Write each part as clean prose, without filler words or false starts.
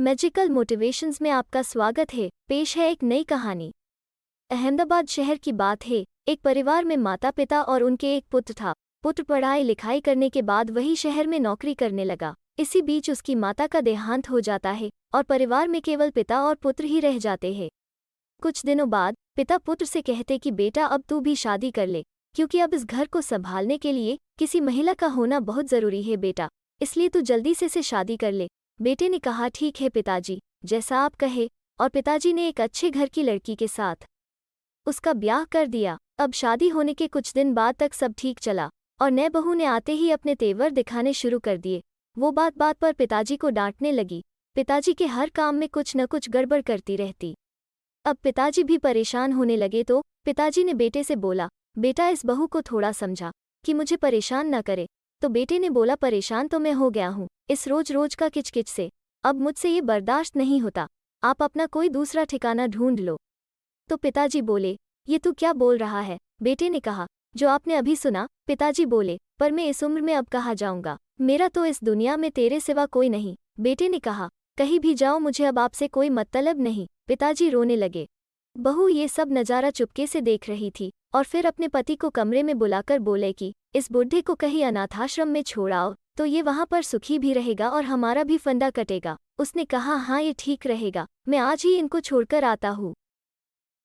Magical motivations में आपका स्वागत है। पेश है एक नई कहानी। अहमदाबाद शहर की बात है। एक परिवार में माता पिता और उनके एक पुत्र था। पुत्र पढ़ाई लिखाई करने के बाद वही शहर में नौकरी करने लगा। इसी बीच उसकी माता का देहांत हो जाता है और परिवार में केवल पिता और पुत्र ही रह जाते हैं। कुछ दिनों बाद पिता पुत्र से कहते कि बेटा अब तू भी शादी कर ले, क्योंकि अब इस घर को संभालने के लिए किसी महिला का होना बहुत जरूरी है बेटा, इसलिए तू जल्दी से शादी कर ले। बेटे ने कहा ठीक है पिताजी, जैसा आप कहे, और पिताजी ने एक अच्छे घर की लड़की के साथ उसका ब्याह कर दिया। अब शादी होने के कुछ दिन बाद तक सब ठीक चला और नए बहू ने आते ही अपने तेवर दिखाने शुरू कर दिए। वो बात बात पर पिताजी को डांटने लगी। पिताजी के हर काम में कुछ न कुछ गड़बड़ करती रहती। अब पिताजी भी परेशान होने लगे तो पिताजी ने बेटे से बोला, बेटा इस बहू को थोड़ा समझा कि मुझे परेशान न करे। तो बेटे ने बोला, परेशान तो मैं हो गया हूँ इस रोज रोज का किचकिच से, अब मुझसे ये बर्दाश्त नहीं होता, आप अपना कोई दूसरा ठिकाना ढूंढ लो। तो पिताजी बोले, ये तू क्या बोल रहा है? बेटे ने कहा, जो आपने अभी सुना। पिताजी बोले, पर मैं इस उम्र में अब कहाँ जाऊंगा, मेरा तो इस दुनिया में तेरे सिवा कोई नहीं। बेटे ने कहा, कहीं भी जाओ, मुझे अब आपसे कोई मतलब नहीं। पिताजी रोने लगे। बहू ये सब नज़ारा चुपके से देख रही थी और फिर अपने पति को कमरे में बुलाकर बोले कि इस बुढ़े को कहीं अनाथाश्रम में छोड़ाओ, तो ये वहाँ पर सुखी भी रहेगा और हमारा भी फंदा कटेगा। उसने कहा, हाँ ये ठीक रहेगा, मैं आज ही इनको छोड़कर आता हूँ।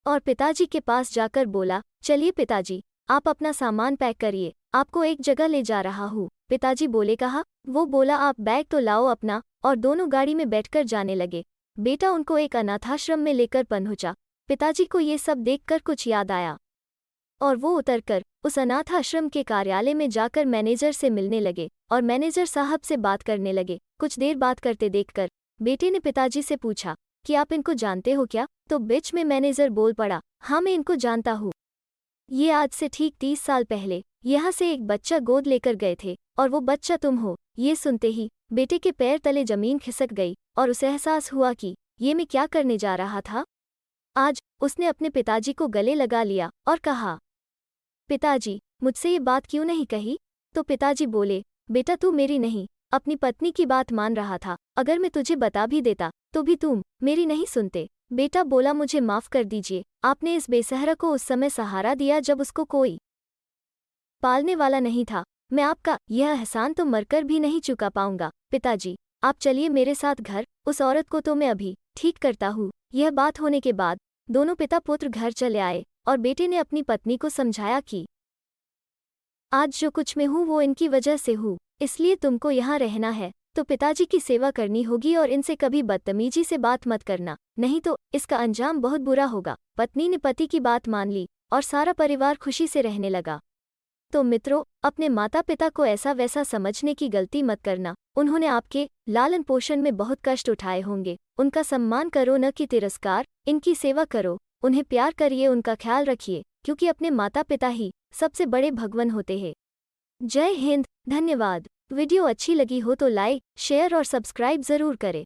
और पिताजी के पास जाकर बोला, चलिए पिताजी, आप अपना सामान पैक करिए, आपको एक जगह ले जा रहा हूँ। पिताजी बोले, कहा? वो बोला, आप बैग तो लाओ अपना, और दोनों गाड़ी में बैठकर जाने लगे। बेटा उनको एक अनाथाश्रम में लेकर पहुंचा। पिताजी को ये सब देखकर कुछ याद आया और वो उतरकर उस अनाथ आश्रम के कार्यालय में जाकर मैनेजर से मिलने लगे और मैनेजर साहब से बात करने लगे। कुछ देर बात करते देखकर बेटे ने पिताजी से पूछा कि आप इनको जानते हो क्या? तो बीच में मैनेजर बोल पड़ा, हाँ मैं इनको जानता हूँ, ये आज से ठीक 30 साल पहले यहाँ से एक बच्चा गोद लेकर गए थे और वो बच्चा तुम हो। ये सुनते ही बेटे के पैर तले जमीन खिसक गई और उसे एहसास हुआ कि ये मैं क्या करने जा रहा था। आज उसने अपने पिताजी को गले लगा लिया और कहा, पिताजी मुझसे ये बात क्यों नहीं कही? तो पिताजी बोले, बेटा तू मेरी नहीं अपनी पत्नी की बात मान रहा था, अगर मैं तुझे बता भी देता तो भी तुम मेरी नहीं सुनते। बेटा बोला, मुझे माफ कर दीजिए, आपने इस बेसहारा को उस समय सहारा दिया जब उसको कोई पालने वाला नहीं था। मैं आपका यह एहसान तो मरकर भी नहीं चुका पाऊंगा। पिताजी आप चलिए मेरे साथ घर, उस औरत को तो मैं अभी ठीक करता हूँ। यह बात होने के बाद दोनों पिता पुत्र घर चले आए और बेटे ने अपनी पत्नी को समझाया कि आज जो कुछ मैं हूँ वो इनकी वजह से हूँ, इसलिए तुमको यहाँ रहना है तो पिताजी की सेवा करनी होगी और इनसे कभी बदतमीजी से बात मत करना, नहीं तो इसका अंजाम बहुत बुरा होगा। पत्नी ने पति की बात मान ली और सारा परिवार खुशी से रहने लगा। तो मित्रों, अपने माता पिता को ऐसा वैसा समझने की गलती मत करना। उन्होंने आपके लालन पोषण में बहुत कष्ट उठाए होंगे। उनका सम्मान करो, न कि तिरस्कार। इनकी सेवा करो, उन्हें प्यार करिए, उनका ख्याल रखिए, क्योंकि अपने माता पिता ही सबसे बड़े भगवान होते हैं। जय हिंद, धन्यवाद। वीडियो अच्छी लगी हो तो लाइक, शेयर और सब्सक्राइब जरूर करें।